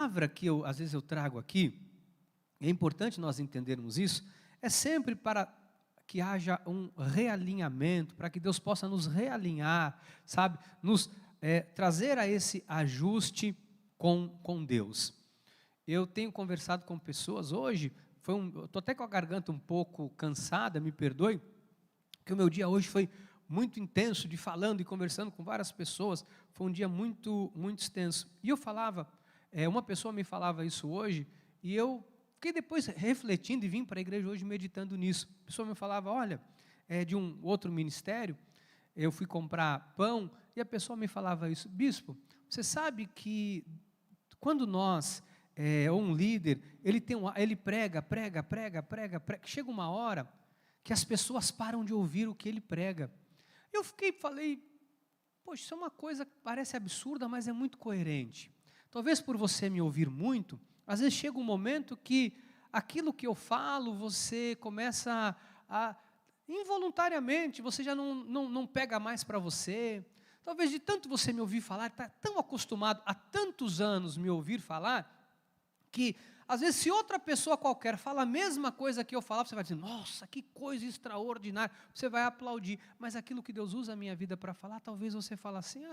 palavra que às vezes eu trago aqui, é importante nós entendermos isso, é sempre para que haja um realinhamento, para que Deus possa nos realinhar, sabe? Nos trazer a esse ajuste com Deus. Eu tenho conversado com pessoas hoje, eu estou até com a garganta um pouco cansada, me perdoe, que o meu dia hoje foi muito intenso, de falando e conversando com várias pessoas, foi um dia muito, muito extenso. E eu falava, uma pessoa me falava isso hoje, e eu fiquei depois refletindo e vim para a igreja hoje meditando nisso. A pessoa me falava, olha, de um outro ministério, eu fui comprar pão, e a pessoa me falava isso, bispo, você sabe que quando nós, ou um líder, ele prega, chega uma hora que as pessoas param de ouvir o que ele prega. Eu falei, poxa, isso é uma coisa que parece absurda, mas é muito coerente. Talvez por você me ouvir muito, às vezes chega um momento que aquilo que eu falo, você começa involuntariamente, você já não pega mais para você. Talvez de tanto você me ouvir falar, está tão acostumado há tantos anos me ouvir falar, que às vezes se outra pessoa qualquer fala a mesma coisa que eu falava, você vai dizer, nossa, que coisa extraordinária, você vai aplaudir, mas aquilo que Deus usa a minha vida para falar, talvez você fale assim,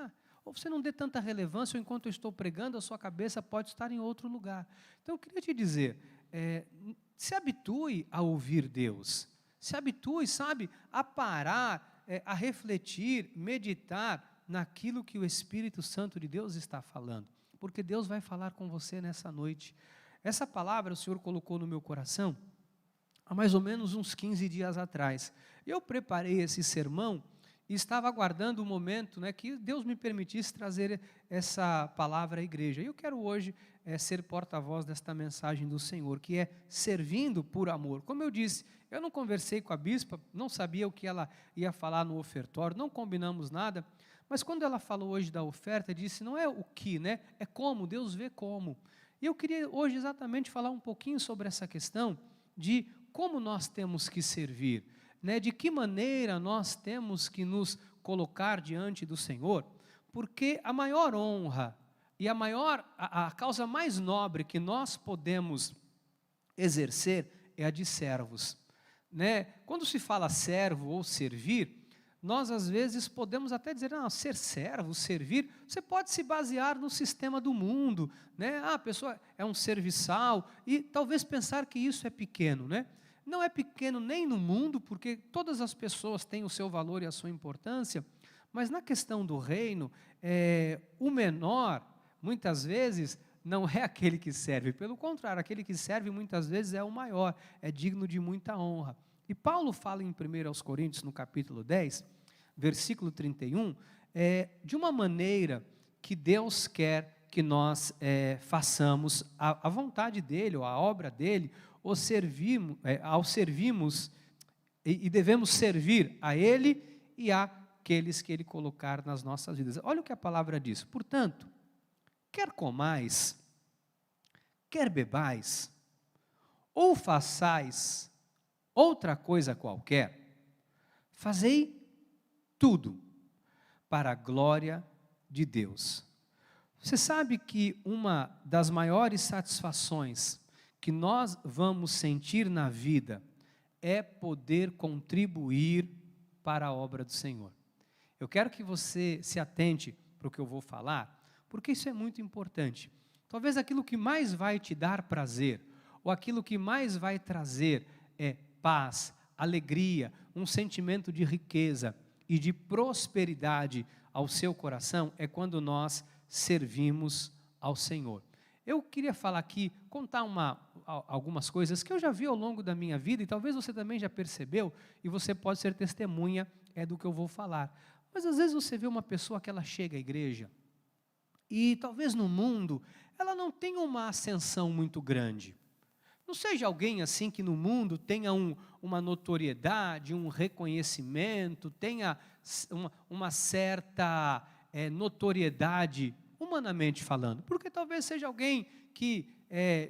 ou você não dê tanta relevância, ou enquanto eu estou pregando, a sua cabeça pode estar em outro lugar. Então eu queria te dizer, se habitue a ouvir Deus, se habitue, sabe, a parar, a refletir, meditar naquilo que o Espírito Santo de Deus está falando, porque Deus vai falar com você nessa noite. Essa palavra o Senhor colocou no meu coração há mais ou menos uns 15 dias atrás. Eu preparei esse sermão e estava aguardando o momento, que Deus me permitisse trazer essa palavra à igreja. E eu quero hoje ser porta-voz desta mensagem do Senhor, que é servindo por amor. Como eu disse, eu não conversei com a bispa, não sabia o que ela ia falar no ofertório, não combinamos nada, mas quando ela falou hoje da oferta, disse, não é o que, é como, Deus vê como. E eu queria hoje exatamente falar um pouquinho sobre essa questão de como nós temos que servir, de que maneira nós temos que nos colocar diante do Senhor, porque a maior honra e a causa mais nobre que nós podemos exercer é a de servos. Quando se fala servo ou servir, nós às vezes podemos até dizer, ser servo, servir, você pode se basear no sistema do mundo, a pessoa é um serviçal, e talvez pensar que isso é pequeno, não é pequeno nem no mundo, porque todas as pessoas têm o seu valor e a sua importância, mas na questão do reino, o menor, muitas vezes, não é aquele que serve, pelo contrário, aquele que serve muitas vezes é o maior, é digno de muita honra. E Paulo fala em 1 Coríntios, no capítulo 10, versículo 31, de uma maneira que Deus quer que nós façamos a vontade dEle, ou a obra dEle, ou servimos, e devemos servir a Ele e àqueles que Ele colocar nas nossas vidas. Olha o que a palavra diz, portanto, quer comais, quer bebais, ou façais outra coisa qualquer, fazei tudo para a glória de Deus. Você sabe que uma das maiores satisfações que nós vamos sentir na vida é poder contribuir para a obra do Senhor. Eu quero que você se atente para o que eu vou falar, porque isso é muito importante. Talvez aquilo que mais vai te dar prazer, ou aquilo que mais vai trazer paz, alegria, um sentimento de riqueza e de prosperidade ao seu coração, é quando nós servimos ao Senhor. Eu queria falar aqui, contar algumas coisas que eu já vi ao longo da minha vida, e talvez você também já percebeu, e você pode ser testemunha do que eu vou falar. Mas às vezes você vê uma pessoa que ela chega à igreja, e talvez no mundo, ela não tenha uma ascensão muito grande. Não seja alguém assim que no mundo tenha uma notoriedade, um reconhecimento, tenha uma certa notoriedade, humanamente falando. Porque talvez seja alguém que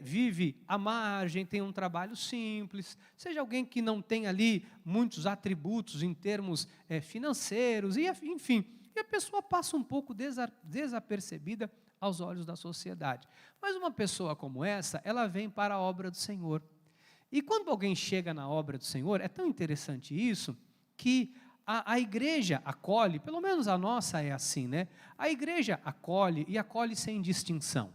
vive à margem, tem um trabalho simples, seja alguém que não tem ali muitos atributos em termos financeiros, e enfim, e a pessoa passa um pouco desapercebida aos olhos da sociedade. Mas uma pessoa como essa, ela vem para a obra do Senhor. E quando alguém chega na obra do Senhor, é tão interessante isso, que a igreja acolhe, pelo menos a nossa é assim, né? A igreja acolhe e acolhe sem distinção,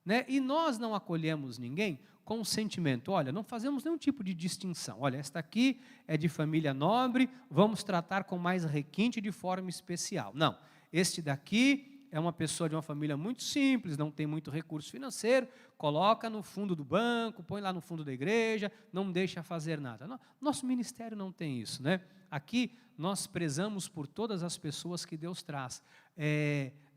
né? E nós não acolhemos ninguém com um sentimento, olha, não fazemos nenhum tipo de distinção. Olha, esta aqui é de família nobre, vamos tratar com mais requinte de forma especial. Não, este daqui é uma pessoa de uma família muito simples, não tem muito recurso financeiro, coloca no fundo do banco, põe lá no fundo da igreja, não deixa fazer nada. Nosso ministério não tem isso, né? Aqui nós prezamos por todas as pessoas que Deus traz.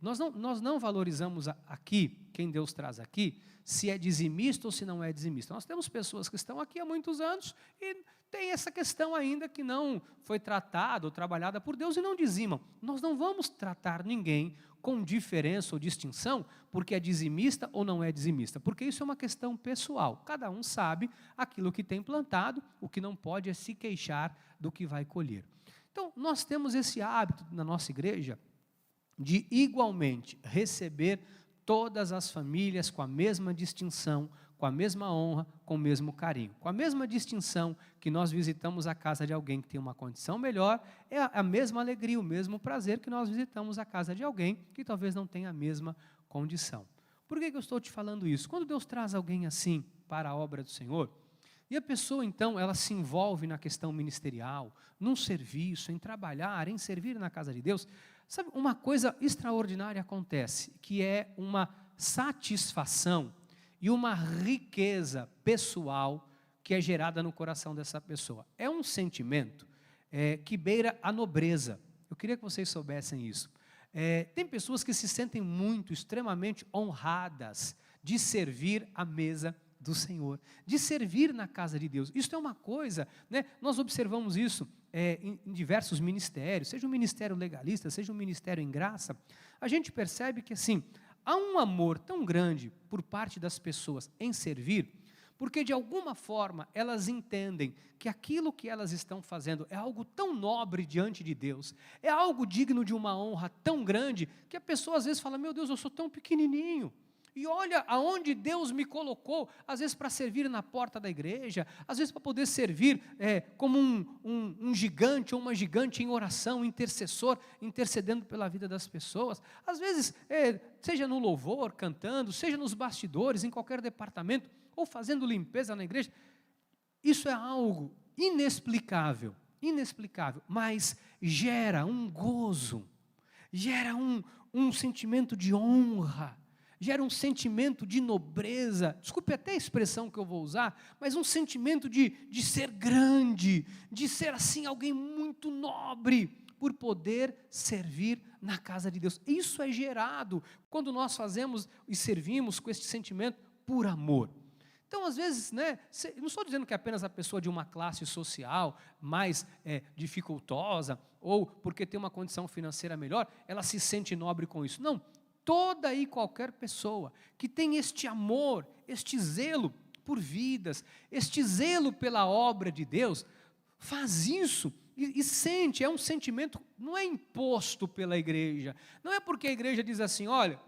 Nós não valorizamos aqui, quem Deus traz aqui, se é dizimista ou se não é dizimista. Nós temos pessoas que estão aqui há muitos anos e tem essa questão ainda que não foi tratada ou trabalhada por Deus e não dizimam. Nós não vamos tratar ninguém com diferença ou distinção porque é dizimista ou não é dizimista, porque isso é uma questão pessoal. Cada um sabe aquilo que tem plantado, o que não pode é se queixar do que vai colher. Então, nós temos esse hábito na nossa igreja de igualmente receber todas as famílias com a mesma distinção, com a mesma honra, com o mesmo carinho. Com a mesma distinção que nós visitamos a casa de alguém que tem uma condição melhor, é a mesma alegria, o mesmo prazer que nós visitamos a casa de alguém que talvez não tenha a mesma condição. Por que eu estou te falando isso? Quando Deus traz alguém assim para a obra do Senhor, e a pessoa então, ela se envolve na questão ministerial, num serviço, em trabalhar, em servir na casa de Deus, sabe, uma coisa extraordinária acontece, que é uma satisfação e uma riqueza pessoal que é gerada no coração dessa pessoa. É um sentimento que beira a nobreza. Eu queria que vocês soubessem isso. Tem pessoas que se sentem muito, extremamente honradas de servir à mesa do Senhor, de servir na casa de Deus. Isso é uma coisa, né? Nós observamos isso em diversos ministérios, seja um ministério legalista, seja um ministério em graça. A gente percebe que assim, há um amor tão grande por parte das pessoas em servir, porque de alguma forma elas entendem que aquilo que elas estão fazendo é algo tão nobre diante de Deus, é algo digno de uma honra tão grande, que a pessoa às vezes fala, meu Deus, eu sou tão pequenininho, e olha aonde Deus me colocou, às vezes para servir na porta da igreja, às vezes para poder servir como um gigante ou uma gigante em oração, intercessor, intercedendo pela vida das pessoas. Às vezes, seja no louvor, cantando, seja nos bastidores, em qualquer departamento, ou fazendo limpeza na igreja. Isso é algo inexplicável, mas gera um gozo, gera um sentimento de honra, gera um sentimento de nobreza, desculpe até a expressão que eu vou usar, mas um sentimento de ser grande, de ser assim alguém muito nobre, por poder servir na casa de Deus. Isso é gerado quando nós fazemos e servimos com esse sentimento por amor. Então, às vezes, né, não estou dizendo que apenas a pessoa de uma classe social mais dificultosa, ou porque tem uma condição financeira melhor, ela se sente nobre com isso. Não. Toda e qualquer pessoa que tem este amor, este zelo por vidas, este zelo pela obra de Deus, faz isso e sente, é um sentimento, não é imposto pela igreja, não é porque a igreja diz assim, olha,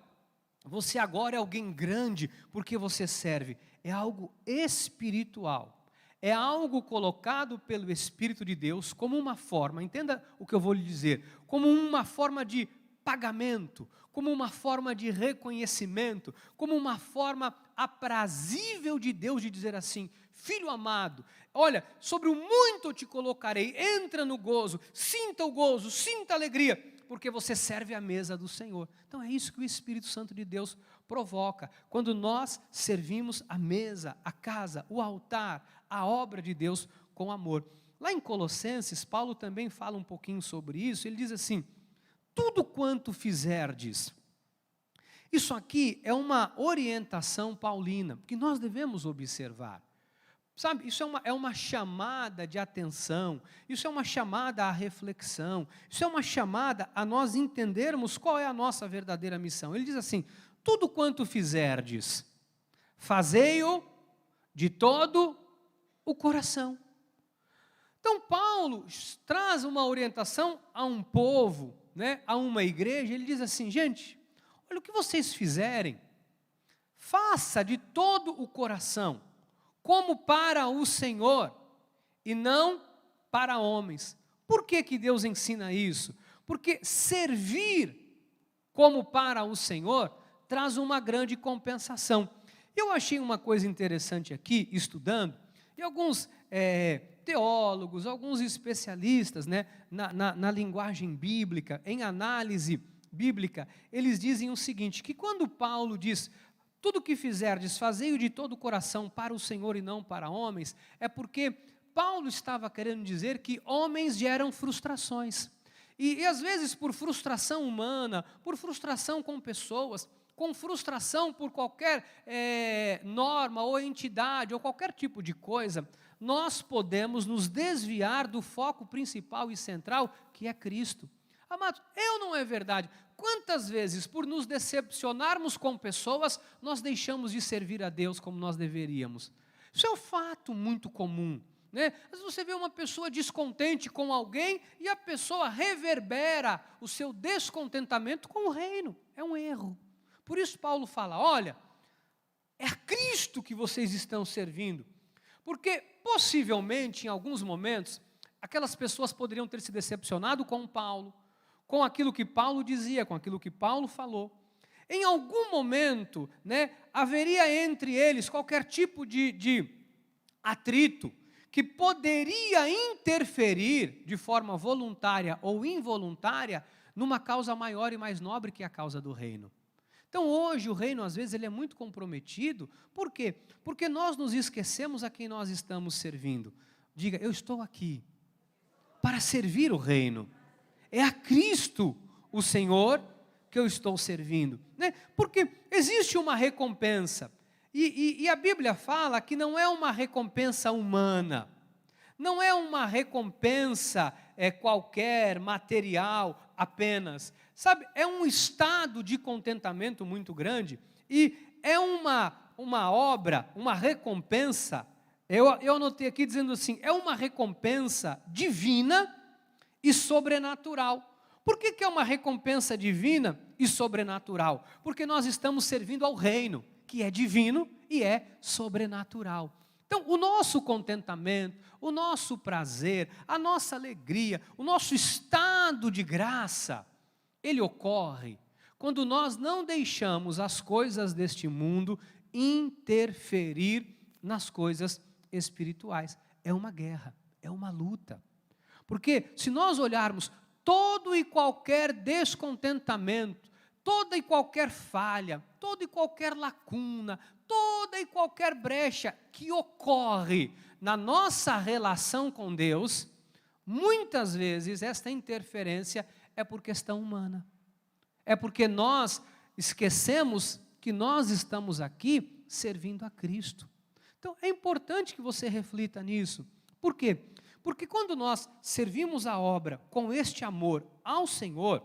você agora é alguém grande porque você serve, é algo espiritual, é algo colocado pelo Espírito de Deus como uma forma, entenda o que eu vou lhe dizer, como uma forma de pagamento, como uma forma de reconhecimento, como uma forma aprazível de Deus de dizer assim, filho amado, olha, sobre o muito eu te colocarei, entra no gozo, sinta a alegria, porque você serve à mesa do Senhor. Então é isso que o Espírito Santo de Deus provoca, quando nós servimos a mesa, a casa, o altar, a obra de Deus com amor. Lá em Colossenses, Paulo também fala um pouquinho sobre isso, ele diz assim, tudo quanto fizerdes. Isso aqui é uma orientação paulina, que nós devemos observar. Sabe, isso é uma chamada de atenção, isso é uma chamada à reflexão, isso é uma chamada a nós entendermos qual é a nossa verdadeira missão. Ele diz assim, tudo quanto fizerdes, fazei-o de todo o coração. Então Paulo traz uma orientação a um povo, né, a uma igreja, ele diz assim, gente, olha, o que vocês fizerem, faça de todo o coração, como para o Senhor, e não para homens. Por que que Deus ensina isso? Porque servir como para o Senhor traz uma grande compensação. Eu achei uma coisa interessante aqui, estudando, e alguns teólogos, alguns especialistas, né, na linguagem bíblica, em análise bíblica, eles dizem o seguinte, que quando Paulo diz, tudo que fizerdes, fazei-o de todo o coração para o Senhor e não para homens, é porque Paulo estava querendo dizer que homens geram frustrações. E às vezes por frustração humana, por frustração com pessoas, com frustração por qualquer norma ou entidade ou qualquer tipo de coisa, nós podemos nos desviar do foco principal e central, que é Cristo. Amados, não é verdade? Quantas vezes, por nos decepcionarmos com pessoas, nós deixamos de servir a Deus como nós deveríamos? Isso é um fato muito comum, né? Às vezes você vê uma pessoa descontente com alguém e a pessoa reverbera o seu descontentamento com o reino. É um erro. Por isso Paulo fala, olha, é a Cristo que vocês estão servindo. Porque possivelmente, em alguns momentos, aquelas pessoas poderiam ter se decepcionado com Paulo, com aquilo que Paulo dizia, com aquilo que Paulo falou. Em algum momento, né, haveria entre eles qualquer tipo de atrito que poderia interferir de forma voluntária ou involuntária numa causa maior e mais nobre que a causa do reino. Então hoje o reino às vezes ele é muito comprometido, por quê? Porque nós nos esquecemos a quem nós estamos servindo. Diga, eu estou aqui para servir o reino. É a Cristo, o Senhor, que eu estou servindo, né? Porque existe uma recompensa, e a Bíblia fala que não é uma recompensa humana, não é uma recompensa qualquer, material apenas, sabe? É um estado de contentamento muito grande, e é uma obra, uma recompensa, eu anotei aqui dizendo assim, é uma recompensa divina e sobrenatural. Por que é uma recompensa divina e sobrenatural? Porque nós estamos servindo ao reino, que é divino e é sobrenatural. Então, o nosso contentamento, o nosso prazer, a nossa alegria, o nosso estado de graça, ele ocorre quando nós não deixamos as coisas deste mundo interferir nas coisas espirituais. É uma guerra, é uma luta. Porque se nós olharmos todo e qualquer descontentamento, toda e qualquer falha, toda e qualquer lacuna, toda e qualquer brecha que ocorre na nossa relação com Deus, muitas vezes esta interferência é por questão humana. É porque nós esquecemos que nós estamos aqui servindo a Cristo. Então é importante que você reflita nisso. Por quê? Porque quando nós servimos a obra com este amor ao Senhor,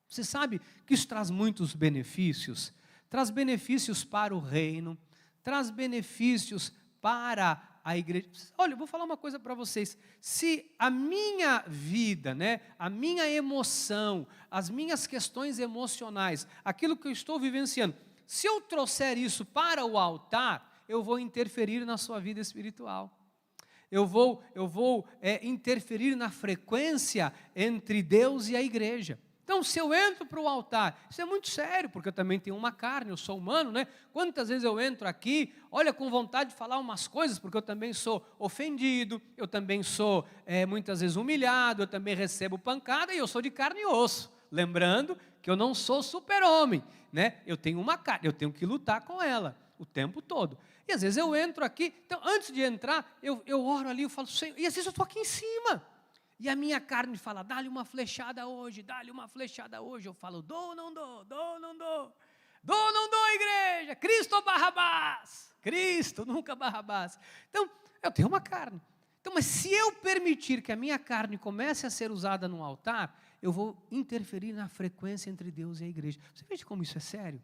você sabe que isso traz muitos benefícios. Traz benefícios para o reino, traz benefícios para a igreja. Olha, eu vou falar uma coisa para vocês. Se a minha vida, né, a minha emoção, as minhas questões emocionais, aquilo que eu estou vivenciando, se eu trouxer isso para o altar, eu vou interferir na sua vida espiritual. Eu vou interferir na frequência entre Deus e a igreja. Então, se eu entro para o altar, isso é muito sério, porque eu também tenho uma carne, eu sou humano, né? Quantas vezes eu entro aqui, olha, com vontade de falar umas coisas, porque eu também sou ofendido, eu também sou muitas vezes humilhado, eu também recebo pancada e eu sou de carne e osso. Lembrando que eu não sou super-homem, né? Eu tenho uma carne, eu tenho que lutar com ela o tempo todo. E às vezes eu entro aqui, então antes de entrar, eu oro ali, eu falo, Senhor, e às vezes eu estou aqui em cima. E a minha carne fala, dá-lhe uma flechada hoje, dá-lhe uma flechada hoje. Eu falo, dou ou não dou, dou ou não dou, dou ou não dou, igreja, Cristo ou Barrabás? Cristo, nunca Barrabás. Então, eu tenho uma carne. Então, mas se eu permitir que a minha carne comece a ser usada no altar, eu vou interferir na frequência entre Deus e a igreja. Você veja como isso é sério?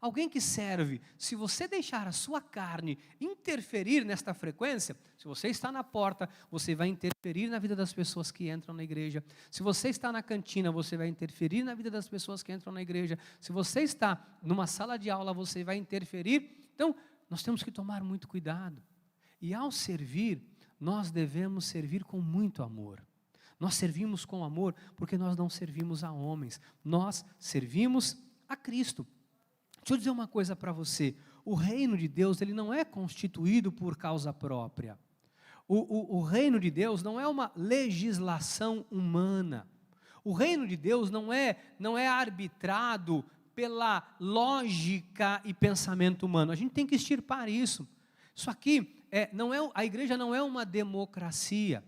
Alguém que serve, se você deixar a sua carne interferir nesta frequência, se você está na porta, você vai interferir na vida das pessoas que entram na igreja. Se você está na cantina, você vai interferir na vida das pessoas que entram na igreja. Se você está numa sala de aula, você vai interferir. Então, nós temos que tomar muito cuidado. E ao servir, nós devemos servir com muito amor. Nós servimos com amor porque nós não servimos a homens. Nós servimos a Cristo. Deixa eu dizer uma coisa para você. O reino de Deus, ele não é constituído por causa própria. O reino de Deus não é uma legislação humana. O reino de Deus não é arbitrado pela lógica e pensamento humano. A gente tem que extirpar isso. Isso aqui, a igreja não é uma democracia.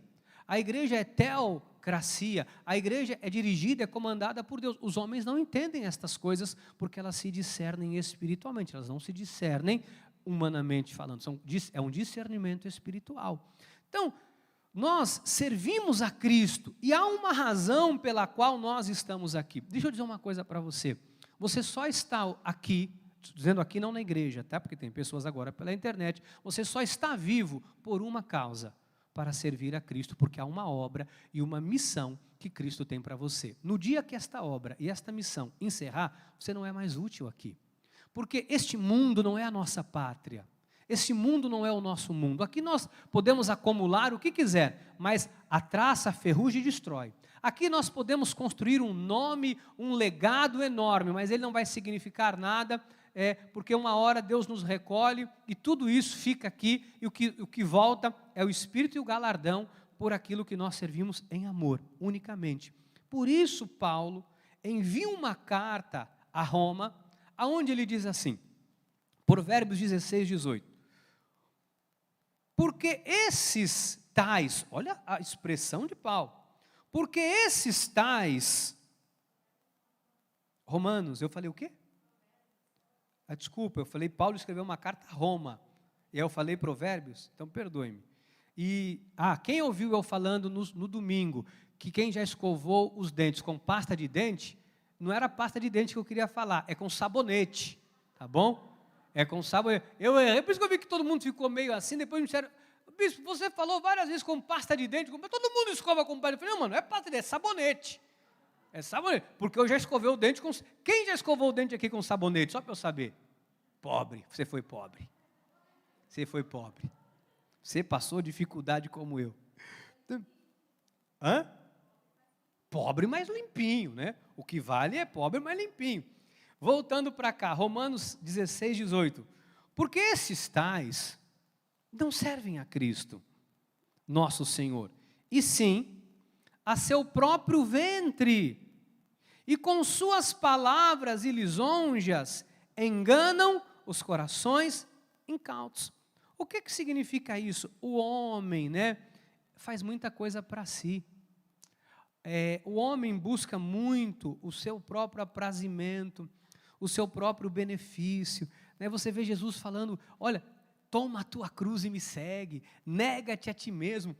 A igreja é teocracia. A igreja é dirigida, é comandada por Deus. Os homens não entendem estas coisas porque elas se discernem espiritualmente. Elas não se discernem humanamente falando. É um discernimento espiritual. Então, nós servimos a Cristo e há uma razão pela qual nós estamos aqui. Deixa eu dizer uma coisa para você. Você só está aqui, dizendo aqui não na igreja, tá? Porque tem pessoas agora pela internet. Você só está vivo por uma causa, para servir a Cristo, porque há uma obra e uma missão que Cristo tem para você. No dia que esta obra e esta missão encerrar, você não é mais útil aqui. Porque este mundo não é a nossa pátria. Este mundo não é o nosso mundo. Aqui nós podemos acumular o que quiser, mas a traça, a ferrugem destrói. Aqui nós podemos construir um nome, um legado enorme, mas ele não vai significar nada, porque uma hora Deus nos recolhe e tudo isso fica aqui, e o que volta é o Espírito e o galardão por aquilo que nós servimos em amor, unicamente. Por isso Paulo envia uma carta a Roma, aonde ele diz assim, Provérbios 16, 18, porque esses tais, olha a expressão de Paulo, porque esses tais, Romanos, eu falei o quê? Desculpa, eu falei, Paulo escreveu uma carta a Roma, e aí eu falei Provérbios, então perdoe-me. E, quem ouviu eu falando no domingo, que quem já escovou os dentes com pasta de dente, não era pasta de dente que eu queria falar, é com sabonete, tá bom? É com sabonete. Eu errei, por isso que eu vi que todo mundo ficou meio assim, depois me disseram, bispo, você falou várias vezes com pasta de dente, todo mundo escova com pasta de dente. Eu falei, não, mano, não é pasta de dente, é sabonete. É sabonete, porque eu já escovei o dente com... Quem já escovou o dente aqui com sabonete? Só para eu saber. Pobre, você foi pobre. Você foi pobre. Você passou dificuldade como eu. Pobre, mas limpinho, né? O que vale é pobre, mas limpinho. Voltando para cá, Romanos 16, 18. Porque esses tais não servem a Cristo, nosso Senhor, e sim a seu próprio ventre, e com suas palavras e lisonjas enganam os corações incautos. O que significa isso? O homem, faz muita coisa para si. O homem busca muito o seu próprio aprazimento, o seu próprio benefício. Você vê Jesus falando, olha, toma a tua cruz e me segue, nega-te a ti mesmo.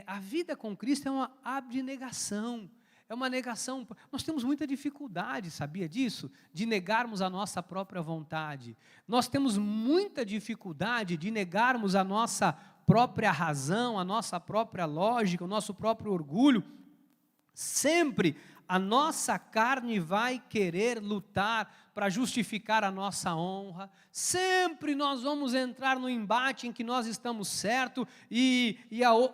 A vida com Cristo é uma abnegação, é uma negação. Nós temos muita dificuldade, sabia disso? De negarmos a nossa própria vontade. Nós temos muita dificuldade de negarmos a nossa própria razão, a nossa própria lógica, o nosso próprio orgulho. Sempre a nossa carne vai querer lutar para justificar a nossa honra. Sempre nós vamos entrar no embate em que nós estamos certos e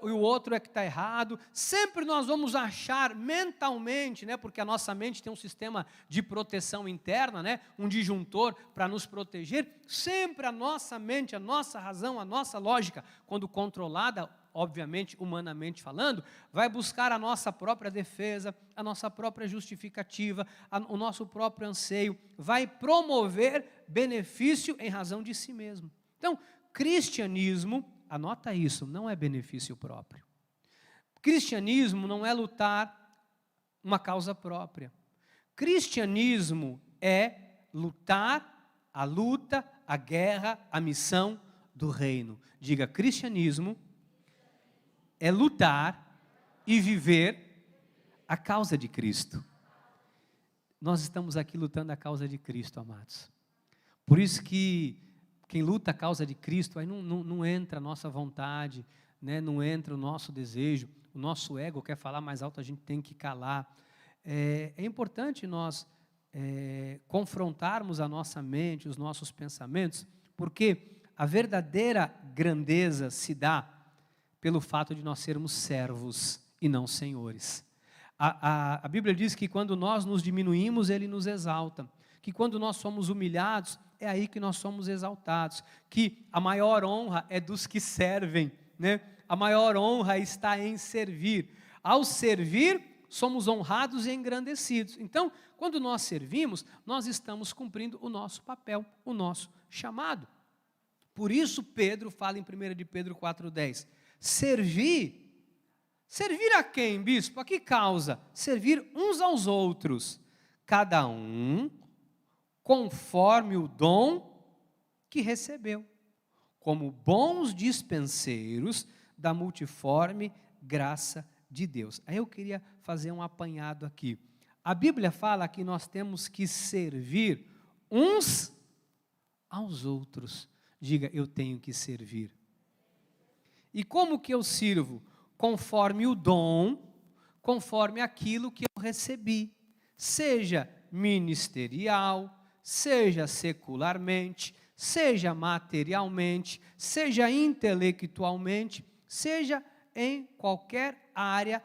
o outro é que está errado. Sempre nós vamos achar mentalmente, porque a nossa mente tem um sistema de proteção interna, um disjuntor para nos proteger. Sempre a nossa mente, a nossa razão, a nossa lógica, quando controlada, obviamente, humanamente falando, vai buscar a nossa própria defesa, a nossa própria justificativa, o nosso próprio anseio, vai promover benefício em razão de si mesmo. Então, cristianismo, anota isso, não é benefício próprio. Cristianismo não é lutar uma causa própria. Cristianismo é lutar a luta, a guerra, a missão do reino. Diga, cristianismo é lutar e viver a causa de Cristo. Nós estamos aqui lutando a causa de Cristo, amados. Por isso que quem luta a causa de Cristo, aí não entra a nossa vontade, né? Não entra o nosso desejo, o nosso ego quer falar mais alto, a gente tem que calar. É importante nós confrontarmos a nossa mente, os nossos pensamentos, porque a verdadeira grandeza se dá pelo fato de nós sermos servos e não senhores. A Bíblia diz que quando nós nos diminuímos, Ele nos exalta, que quando nós somos humilhados, é aí que nós somos exaltados, que a maior honra é dos que servem, né? A maior honra está em servir. Ao servir, somos honrados e engrandecidos. Então, quando nós servimos, nós estamos cumprindo o nosso papel, o nosso chamado. Por isso Pedro fala em 1 de Pedro 4,10, servir a quem, bispo? A que causa? Servir uns aos outros, cada um conforme o dom que recebeu, como bons dispenseiros da multiforme graça de Deus. Aí eu queria fazer um apanhado aqui. A Bíblia fala que nós temos que servir uns aos outros. Diga, eu tenho que servir. E como que eu sirvo? Conforme o dom, conforme aquilo que eu recebi. Seja ministerial, seja secularmente, seja materialmente, seja intelectualmente, seja em qualquer área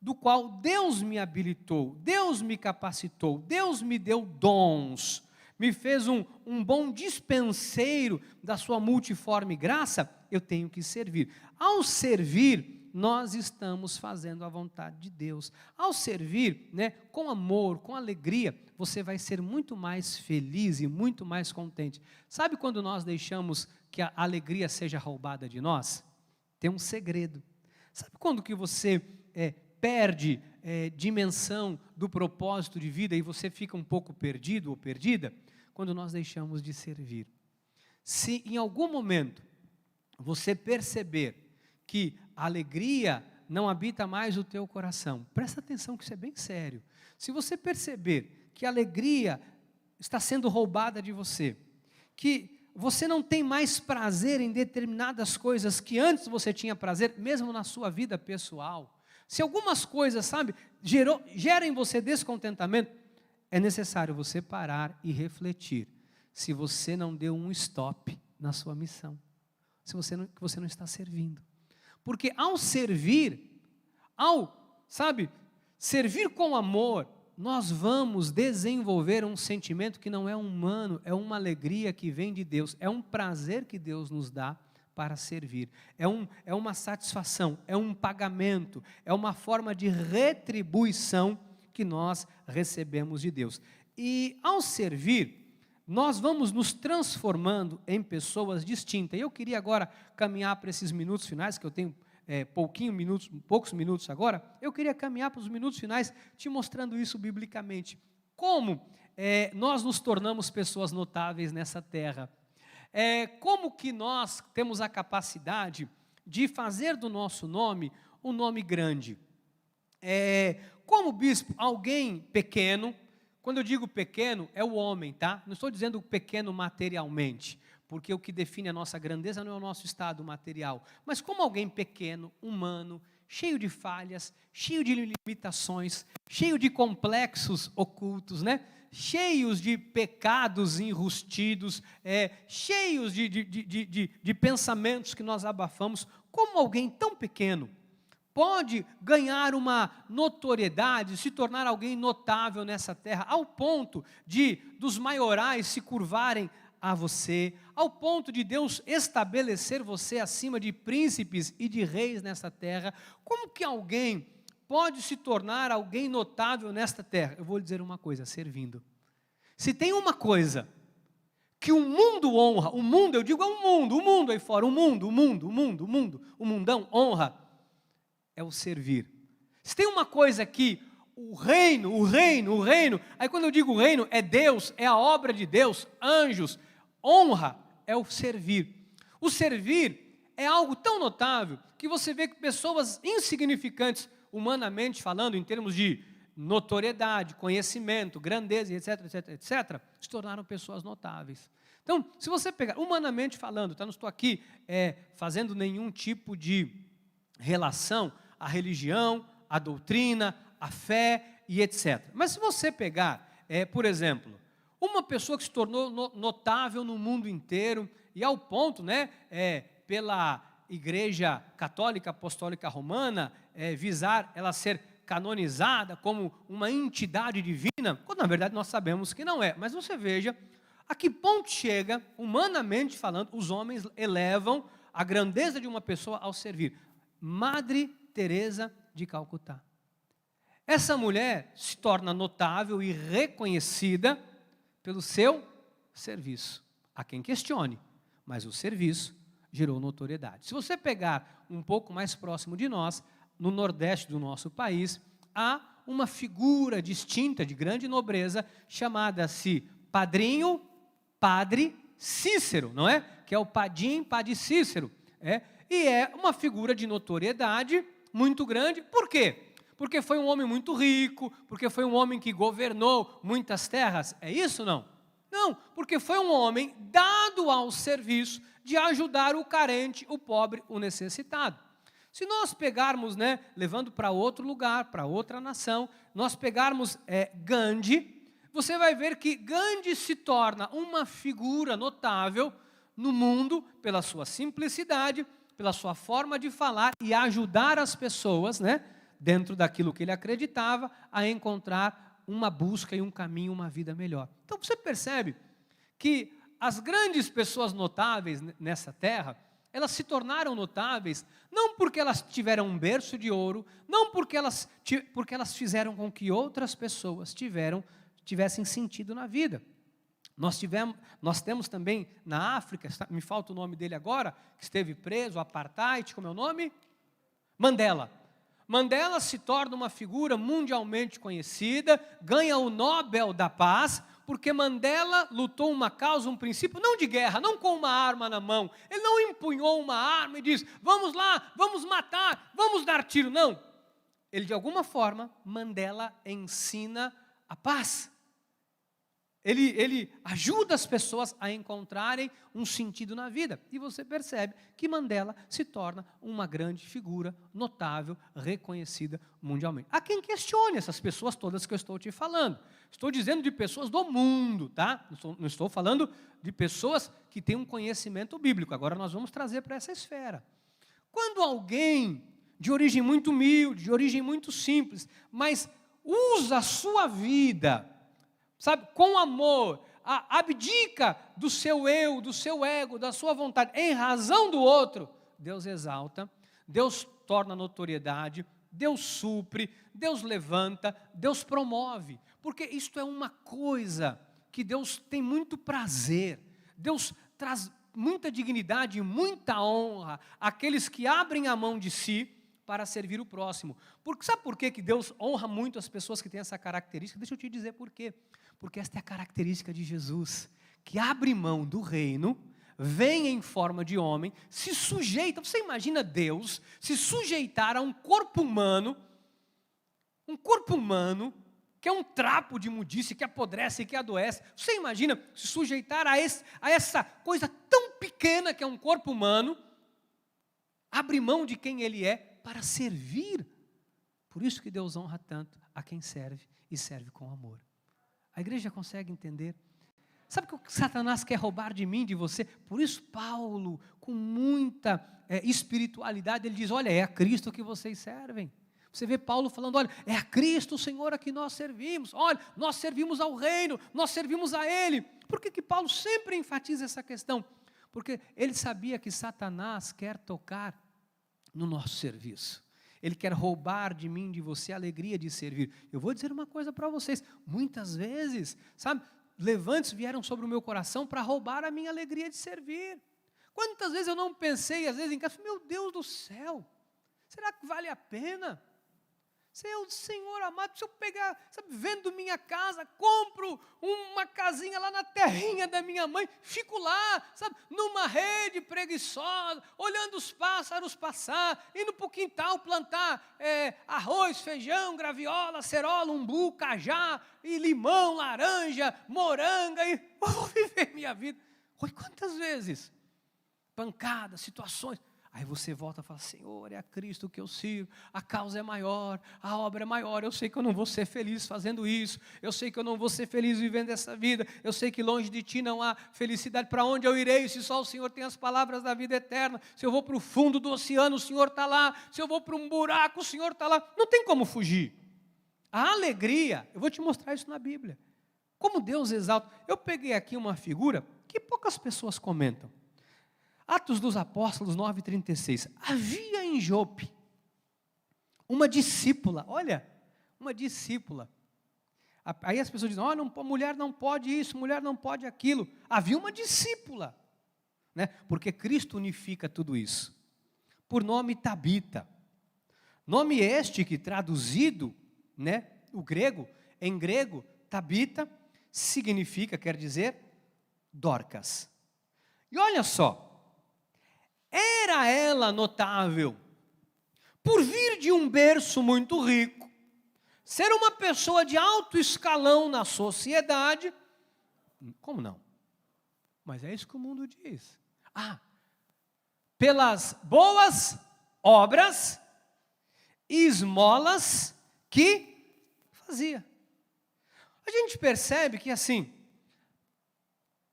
do qual Deus me habilitou, Deus me capacitou, Deus me deu dons, me fez um bom dispenseiro da sua multiforme graça, eu tenho que servir. Ao servir, nós estamos fazendo a vontade de Deus. Ao servir, né, com amor, com alegria, você vai ser muito mais feliz e muito mais contente. Sabe quando nós deixamos que a alegria seja roubada de nós? Tem um segredo. Sabe quando que você perde dimensão do propósito de vida e você fica um pouco perdido ou perdida? Quando nós deixamos de servir. Se em algum momento você perceber que a alegria não habita mais o teu coração, presta atenção que isso é bem sério. Se você perceber que a alegria está sendo roubada de você, que você não tem mais prazer em determinadas coisas que antes você tinha prazer, mesmo na sua vida pessoal, se algumas coisas, sabe, geram em você descontentamento, é necessário você parar e refletir se você não deu um stop na sua missão, se você não está servindo. Porque ao servir, servir com amor, nós vamos desenvolver um sentimento que não é humano, é uma alegria que vem de Deus, é um prazer que Deus nos dá para servir, é uma satisfação, é um pagamento, é uma forma de retribuição que nós recebemos de Deus. E ao servir, nós vamos nos transformando em pessoas distintas. E eu queria agora caminhar para esses minutos finais, que eu tenho poucos minutos agora, eu queria caminhar para os minutos finais te mostrando isso biblicamente. Como nós nos tornamos pessoas notáveis nessa terra. Como que nós temos a capacidade de fazer do nosso nome um nome grande. Como bispo, alguém pequeno, quando eu digo pequeno, é o homem, tá? Não estou dizendo pequeno materialmente, porque o que define a nossa grandeza não é o nosso estado material, mas como alguém pequeno, humano, cheio de falhas, cheio de limitações, cheio de complexos ocultos, né? Cheios de pecados enrustidos, cheios de pensamentos que nós abafamos, como alguém tão pequeno pode ganhar uma notoriedade, se tornar alguém notável nessa terra, ao ponto dos maiorais se curvarem a você, ao ponto de Deus estabelecer você acima de príncipes e de reis nessa terra? Como que alguém pode se tornar alguém notável nesta terra? Eu vou lhe dizer uma coisa, servindo. Se tem uma coisa que o mundo honra, o mundo, eu digo o mundo aí fora, o mundão honra, é o servir. Se tem uma coisa que o reino, aí quando eu digo reino, é Deus, é a obra de Deus, anjos, honra, é o servir. O servir é algo tão notável que você vê que pessoas insignificantes, humanamente falando, em termos de notoriedade, conhecimento, grandeza, etc, etc, etc, se tornaram pessoas notáveis. Então, se você pegar, humanamente falando, não estou aqui fazendo nenhum tipo de relação à religião, à doutrina, à fé e etc. Mas se você pegar, por exemplo, uma pessoa que se tornou notável no mundo inteiro e ao ponto, pela Igreja Católica Apostólica Romana, visar ela ser canonizada como uma entidade divina, quando na verdade nós sabemos que não é. Mas você veja a que ponto chega, humanamente falando, os homens elevam a grandeza de uma pessoa ao servir. Madre Teresa de Calcutá. Essa mulher se torna notável e reconhecida pelo seu serviço. Há quem questione, mas o serviço gerou notoriedade. Se você pegar um pouco mais próximo de nós, no nordeste do nosso país, há uma figura distinta de grande nobreza, chamada-se Padre Cícero, não é? Que é o Padre Cícero. E é uma figura de notoriedade muito grande. Por quê? Porque foi um homem muito rico, porque foi um homem que governou muitas terras. É isso, não? Não, porque foi um homem dado ao serviço de ajudar o carente, o pobre, o necessitado. Se nós pegarmos, levando para outro lugar, para outra nação, nós pegarmos Gandhi, você vai ver que Gandhi se torna uma figura notável no mundo pela sua simplicidade, pela sua forma de falar e ajudar as pessoas, dentro daquilo que ele acreditava, a encontrar uma busca e um caminho, uma vida melhor. Então você percebe que as grandes pessoas notáveis nessa terra, elas se tornaram notáveis, não porque elas tiveram um berço de ouro, não porque elas fizeram com que outras pessoas tivessem sentido na vida. Nós temos também na África, me falta o nome dele agora, que esteve preso, apartheid, como é o nome? Mandela. Mandela se torna uma figura mundialmente conhecida, ganha o Nobel da Paz, porque Mandela lutou uma causa, um princípio, não de guerra, não com uma arma na mão. Ele não empunhou uma arma e disse, vamos lá, vamos matar, vamos dar tiro. Não. Ele, de alguma forma, Mandela ensina a paz. Ele ajuda as pessoas a encontrarem um sentido na vida. E você percebe que Mandela se torna uma grande figura, notável, reconhecida mundialmente. Há quem questione essas pessoas todas que eu estou te falando. Estou dizendo de pessoas do mundo, tá? Não estou falando de pessoas que têm um conhecimento bíblico. Agora nós vamos trazer para essa esfera. Quando alguém de origem muito humilde, de origem muito simples, mas usa a sua vida, sabe, com amor, abdica do seu eu, do seu ego, da sua vontade, em razão do outro, Deus exalta, Deus torna notoriedade, Deus supre, Deus levanta, Deus promove, porque isto é uma coisa que Deus tem muito prazer, Deus traz muita dignidade e muita honra àqueles que abrem a mão de si para servir o próximo. Sabe por que Deus honra muito as pessoas que têm essa característica? Deixa eu te dizer por quê. Porque esta é a característica de Jesus, que abre mão do reino, vem em forma de homem, se sujeita. Você imagina Deus se sujeitar a um corpo humano que é um trapo de imundície, que apodrece, que adoece. Você imagina se sujeitar a essa coisa tão pequena que é um corpo humano, abre mão de quem ele é para servir. Por isso que Deus honra tanto a quem serve e serve com amor. A igreja consegue entender? Sabe o que Satanás quer roubar de mim, de você? Por isso Paulo, com muita espiritualidade, ele diz, olha, é a Cristo que vocês servem. Você vê Paulo falando, olha, é a Cristo, o Senhor, a que nós servimos. Olha, nós servimos ao reino, nós servimos a Ele. Por que Paulo sempre enfatiza essa questão? Porque ele sabia que Satanás quer tocar no nosso serviço. Ele quer roubar de mim, de você, a alegria de servir. Eu vou dizer uma coisa para vocês. Muitas vezes, sabe, levantes vieram sobre o meu coração para roubar a minha alegria de servir. Quantas vezes eu não pensei, às vezes em casa, meu Deus do céu, será que vale a pena? Senhor amado, se eu pegar, sabe, vendo minha casa, compro uma casinha lá na terrinha da minha mãe, fico lá, sabe, numa rede preguiçosa, olhando os pássaros passar, indo para o quintal plantar arroz, feijão, graviola, cerola, umbu, cajá, e limão, laranja, moranga, e vou viver minha vida. Oi, quantas vezes? Pancadas, situações. Aí você volta e fala, Senhor, é a Cristo que eu sirvo, a causa é maior, a obra é maior, eu sei que eu não vou ser feliz fazendo isso, eu sei que eu não vou ser feliz vivendo essa vida, eu sei que longe de Ti não há felicidade, para onde eu irei, se só o Senhor tem as palavras da vida eterna, se eu vou para o fundo do oceano, o Senhor está lá, se eu vou para um buraco, o Senhor está lá, não tem como fugir. A alegria, eu vou te mostrar isso na Bíblia, como Deus exalta. Eu peguei aqui uma figura que poucas pessoas comentam. Atos dos Apóstolos 9,36. Havia em Jope uma discípula, olha, uma discípula. Aí as pessoas dizem, mulher não pode isso, mulher não pode aquilo. Havia uma discípula, né? Porque Cristo unifica tudo isso. Por nome Tabita. Nome este que traduzido, né, em grego, Tabita, quer dizer, Dorcas. E olha só, era ela notável, por vir de um berço muito rico, ser uma pessoa de alto escalão na sociedade. Como não? Mas é isso que o mundo diz. Pelas boas obras e esmolas que fazia. A gente percebe que assim,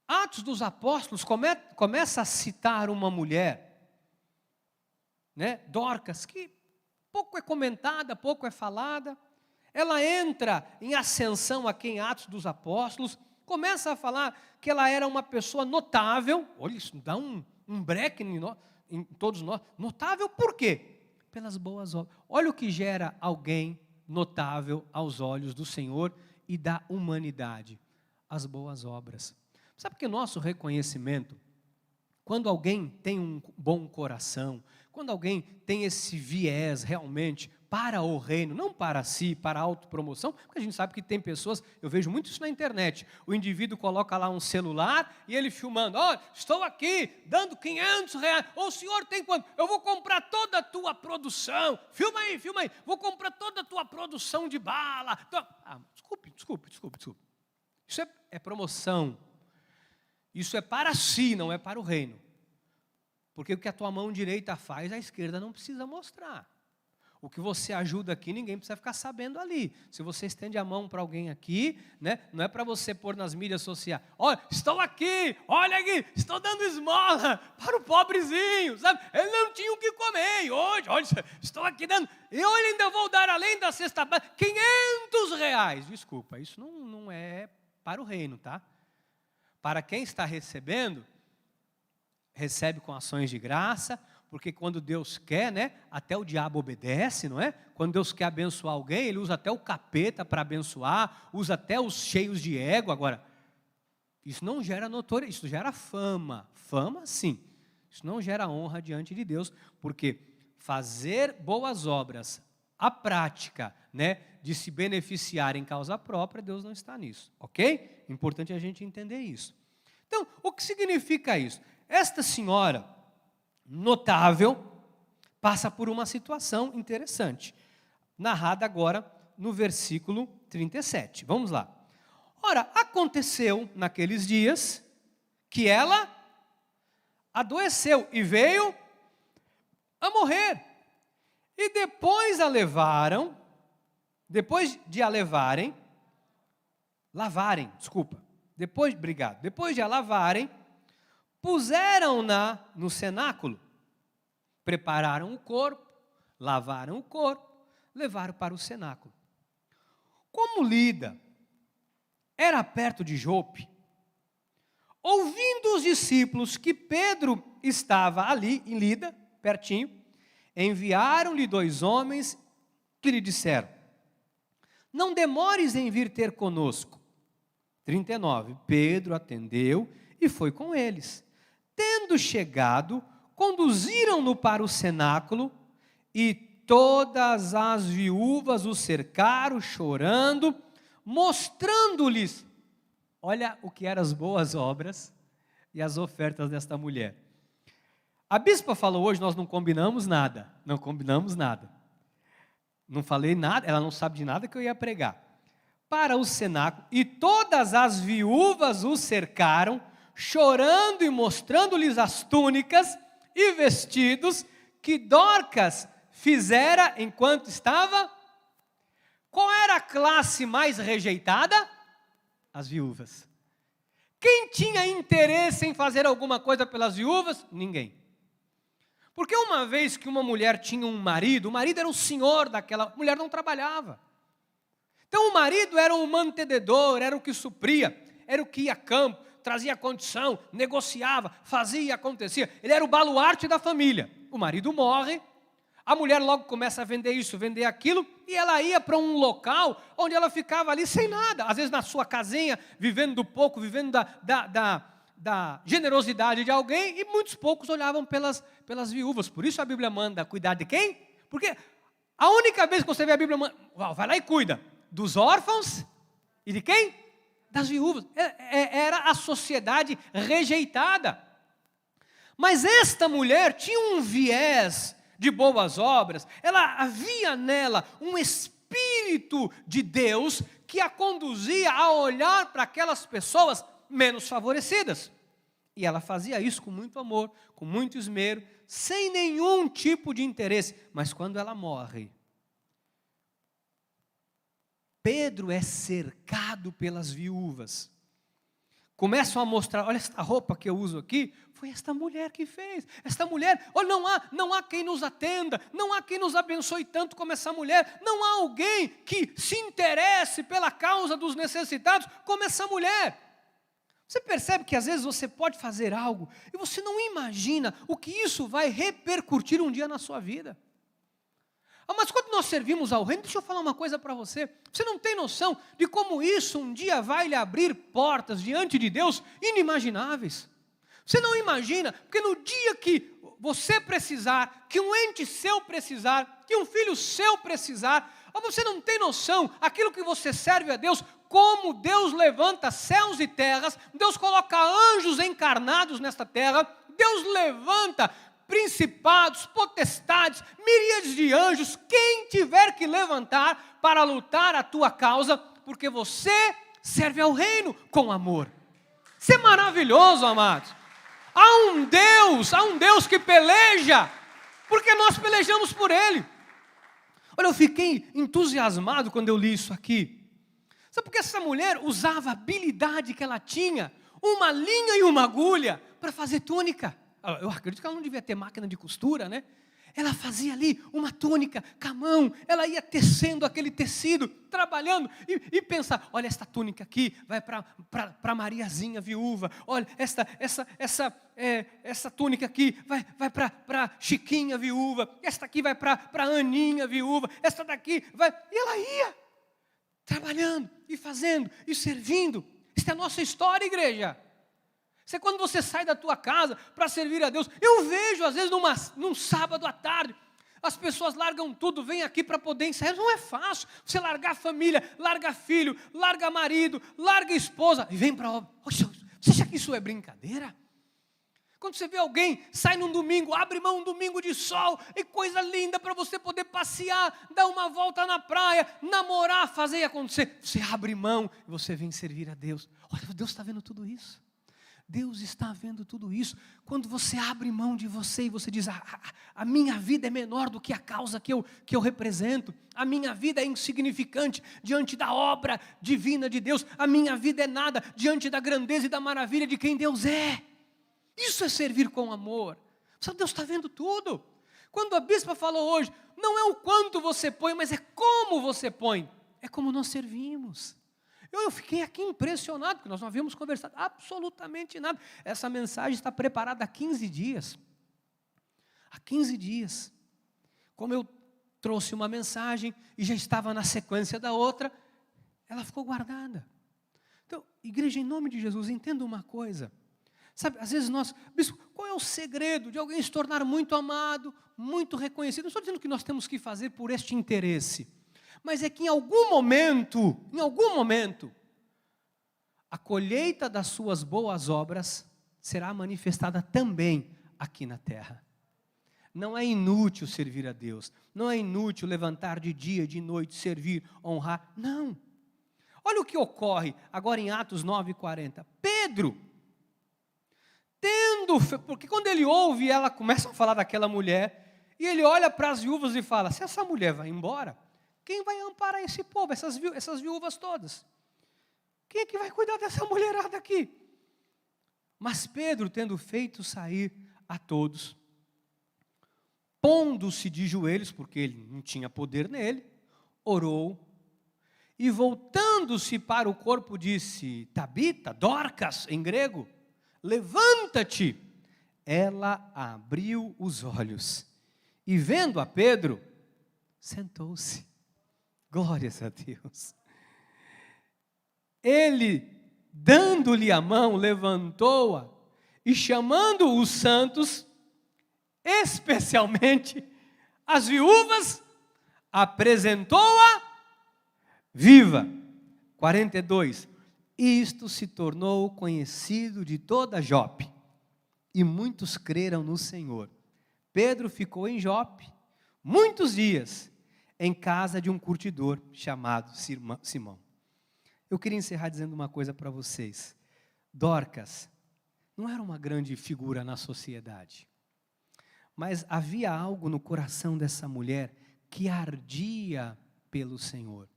Atos dos Apóstolos começa a citar uma mulher, né, Dorcas, que pouco é comentada, pouco é falada. Ela entra em ascensão aqui em Atos dos Apóstolos, começa a falar que ela era uma pessoa notável. Olha, isso dá um breque em todos nós. Notável por quê? Pelas boas obras. Olha o que gera alguém notável aos olhos do Senhor e da humanidade: as boas obras. Sabe que o nosso reconhecimento, quando alguém tem um bom coração, quando alguém tem esse viés realmente para o reino, não para si, para a autopromoção, porque a gente sabe que tem pessoas, eu vejo muito isso na internet, o indivíduo coloca lá um celular e ele filmando, estou aqui dando R$500, o senhor tem quanto? Eu vou comprar toda a tua produção, filma aí, vou comprar toda a tua produção de bala. Desculpe. Isso é promoção. Isso é para si, não é para o reino. Porque o que a tua mão direita faz, a esquerda não precisa mostrar. O que você ajuda aqui, ninguém precisa ficar sabendo ali. Se você estende a mão para alguém aqui, né, não é para você pôr nas mídias sociais. Olha, estou aqui, olha aqui, estou dando esmola para o pobrezinho, sabe? Ele não tinha o que comer, e hoje, olha, estou aqui dando, e eu ainda vou dar além da cesta básica, R$500. Desculpa, isso não é para o reino, tá? Para quem está recebendo, recebe com ações de graça, porque quando Deus quer, né, até o diabo obedece, não é? Quando Deus quer abençoar alguém, Ele usa até o capeta para abençoar, usa até os cheios de ego. Agora, isso não gera notoriedade, isso gera fama. Fama, sim. Isso não gera honra diante de Deus, porque fazer boas obras, a prática, né, de se beneficiar em causa própria, Deus não está nisso, ok? É importante a gente entender isso. Então, o que significa isso? Esta senhora notável passa por uma situação interessante, narrada agora no versículo 37. Vamos lá. Ora, aconteceu naqueles dias que ela adoeceu e veio a morrer. E depois de a levarem, depois de a lavarem, puseram-na no cenáculo, prepararam o corpo, lavaram o corpo, levaram para o cenáculo. Como Lida era perto de Jope, ouvindo os discípulos que Pedro estava ali em Lida, pertinho, enviaram-lhe 2 homens que lhe disseram: não demores em vir ter conosco. 39, Pedro atendeu e foi com eles. Tendo chegado, conduziram-no para o cenáculo e todas as viúvas o cercaram, chorando, mostrando-lhes, olha o que eram as boas obras e as ofertas desta mulher. A bispa falou hoje, nós não combinamos nada. Não falei nada, ela não sabe de nada que eu ia pregar. Para o cenáculo, e todas as viúvas o cercaram, chorando e mostrando-lhes as túnicas e vestidos que Dorcas fizera enquanto estava. Qual era a classe mais rejeitada? As viúvas. Quem tinha interesse em fazer alguma coisa pelas viúvas? Ninguém. Porque uma vez que uma mulher tinha um marido, o marido era o senhor daquela, mulher não trabalhava. Então o marido era o mantenedor, era o que supria, era o que ia a campo, trazia condição, negociava, fazia e acontecia. Ele era o baluarte da família. O marido morre, a mulher logo começa a vender isso, vender aquilo, e ela ia para um local onde ela ficava ali sem nada. Às vezes na sua casinha, vivendo do pouco, vivendo da generosidade de alguém, e muitos poucos olhavam pelas viúvas. Por isso a Bíblia manda cuidar de quem? Porque a única vez que você vê a Bíblia, vai lá e cuida dos órfãos e de quem? Das viúvas. Era a sociedade rejeitada. Mas esta mulher tinha um viés de boas obras, ela havia nela um espírito de Deus que a conduzia a olhar para aquelas pessoas menos favorecidas. E ela fazia isso com muito amor, com muito esmero, sem nenhum tipo de interesse. Mas quando ela morre, Pedro é cercado pelas viúvas. Começam a mostrar, olha esta roupa que eu uso aqui, foi esta mulher que fez. Esta mulher, olha, não há quem nos atenda, não há quem nos abençoe tanto como essa mulher, não há alguém que se interesse pela causa dos necessitados como essa mulher. Você percebe que às vezes você pode fazer algo e você não imagina o que isso vai repercutir um dia na sua vida. Mas quando nós servimos ao reino, deixa eu falar uma coisa para você. Você não tem noção de como isso um dia vai lhe abrir portas diante de Deus inimagináveis. Você não imagina, porque no dia que você precisar, que um ente seu precisar, que um filho seu precisar, você não tem noção, aquilo que você serve a Deus, como Deus levanta céus e terras, Deus coloca anjos encarnados nesta terra, Deus levanta principados, potestades, miríades de anjos, quem tiver que levantar para lutar a tua causa, porque você serve ao reino com amor. Isso é maravilhoso, amados. Há um Deus que peleja, porque nós pelejamos por Ele. Olha, eu fiquei entusiasmado quando eu li isso aqui. Sabe por que essa mulher usava a habilidade que ela tinha, uma linha e uma agulha, para fazer túnica? Eu acredito que ela não devia ter máquina de costura, né? Ela fazia ali uma túnica com a mão, ela ia tecendo aquele tecido, trabalhando, e pensar, olha esta túnica aqui, vai para Mariazinha viúva, olha, essa túnica aqui, vai para Chiquinha viúva, esta aqui vai para Aninha viúva, esta daqui vai, e ela ia, trabalhando, e fazendo, e servindo. Isso é a nossa história, igreja. Isso é quando você sai da tua casa para servir a Deus. Eu vejo, às vezes, num sábado à tarde, as pessoas largam tudo, vêm aqui para poder ensaiar. Não é fácil você largar a família, larga filho, larga marido, larga esposa e vem para a obra. Você acha que isso é brincadeira? Quando você vê alguém, sai num domingo, abre mão um domingo de sol, e coisa linda para você poder passear, dar uma volta na praia, namorar, fazer e acontecer. Você abre mão e você vem servir a Deus. Olha, Deus está vendo tudo isso. Deus está vendo tudo isso. Quando você abre mão de você e você diz, a minha vida é menor do que a causa que eu represento. A minha vida é insignificante diante da obra divina de Deus. A minha vida é nada diante da grandeza e da maravilha de quem Deus é. Isso é servir com amor. Sabe, Deus está vendo tudo. Quando a bispa falou hoje, não é o quanto você põe, mas é como você põe. É como nós servimos. Eu fiquei aqui impressionado, porque nós não havíamos conversado absolutamente nada. Essa mensagem está preparada há 15 dias. Há 15 dias. Como eu trouxe uma mensagem e já estava na sequência da outra, ela ficou guardada. Então, igreja, em nome de Jesus, entenda uma coisa. Sabe, às vezes bispo, qual é o segredo de alguém se tornar muito amado, muito reconhecido? Não estou dizendo que nós temos que fazer por este interesse, mas é que em algum momento, a colheita das suas boas obras será manifestada também aqui na terra. Não é inútil servir a Deus, não é inútil levantar de dia, de noite, servir, honrar, não. Olha o que ocorre agora em Atos 9:40. Pedro, porque quando ele ouve ela começa a falar daquela mulher, e ele olha para as viúvas e fala, se essa mulher vai embora, quem vai amparar esse povo, essas viúvas todas? Quem é que vai cuidar dessa mulherada aqui? Mas Pedro, tendo feito sair a todos, pondo-se de joelhos, porque ele não tinha poder nele, orou, e voltando-se para o corpo disse, Tabita, Dorcas, em grego, levanta-te. Ela abriu os olhos, e vendo a Pedro, sentou-se. Glórias a Deus. Ele, dando-lhe a mão, levantou-a, e chamando os santos, especialmente as viúvas, apresentou-a viva. 42. Isto se tornou conhecido de toda Jope, e muitos creram no Senhor. Pedro ficou em Jope muitos dias, em casa de um curtidor chamado Simão. Eu queria encerrar dizendo uma coisa para vocês. Dorcas não era uma grande figura na sociedade, mas havia algo no coração dessa mulher que ardia pelo Senhor.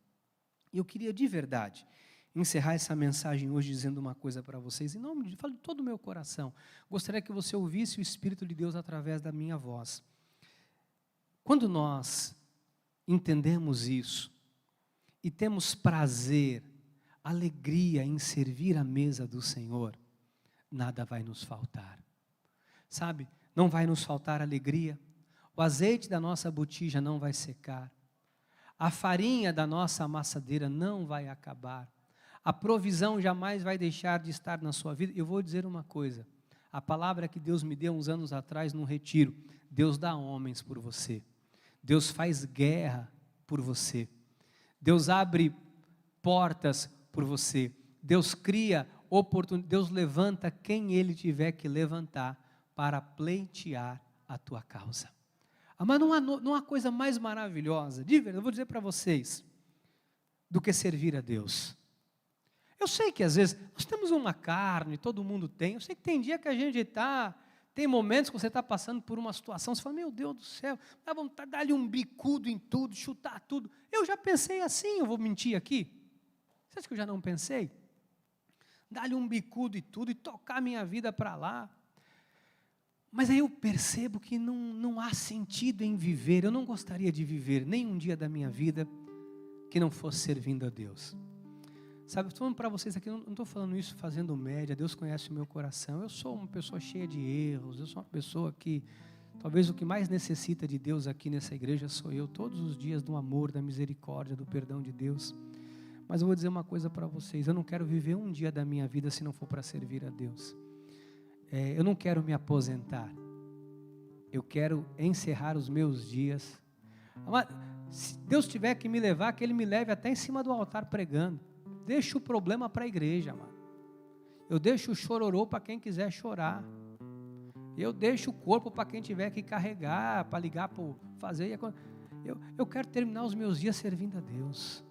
E eu queria de verdade encerrar essa mensagem hoje dizendo uma coisa para vocês, em nome de falo de todo o meu coração. Gostaria que você ouvisse o Espírito de Deus através da minha voz. Quando nós entendemos isso e temos prazer, alegria em servir a mesa do Senhor, nada vai nos faltar. Sabe, não vai nos faltar alegria, o azeite da nossa botija não vai secar, a farinha da nossa amassadeira não vai acabar, a provisão jamais vai deixar de estar na sua vida. Eu vou dizer uma coisa, a palavra que Deus me deu uns anos atrás num retiro, Deus dá homens por você, Deus faz guerra por você, Deus abre portas por você, Deus cria oportunidade, Deus levanta quem Ele tiver que levantar para pleitear a tua causa. Mas não há coisa mais maravilhosa, de verdade, eu vou dizer para vocês, do que servir a Deus. Eu sei que às vezes nós temos uma carne, todo mundo tem, eu sei que tem dia que a gente tem momentos que você está passando por uma situação, você fala, meu Deus do céu, dá vontade de dar-lhe um bicudo em tudo, chutar tudo. Eu já pensei assim, eu vou mentir aqui? Você acha que eu já não pensei? Dar-lhe um bicudo e tudo e tocar minha vida para lá. Mas aí eu percebo que não há sentido em viver, eu não gostaria de viver nem um dia da minha vida que não fosse servindo a Deus. Sabe, estou falando para vocês aqui, eu não estou falando isso fazendo média, Deus conhece o meu coração, eu sou uma pessoa cheia de erros, eu sou uma pessoa que, talvez o que mais necessita de Deus aqui nessa igreja sou eu, todos os dias do amor, da misericórdia, do perdão de Deus. Mas eu vou dizer uma coisa para vocês, eu não quero viver um dia da minha vida se não for para servir a Deus. Eu não quero me aposentar, eu quero encerrar os meus dias. Se Deus tiver que me levar, que Ele me leve até em cima do altar pregando. Deixa o problema para a igreja, mano. Eu deixo o chororô para quem quiser chorar. Eu deixo o corpo para quem tiver que carregar, para ligar, para fazer. Eu quero terminar os meus dias servindo a Deus.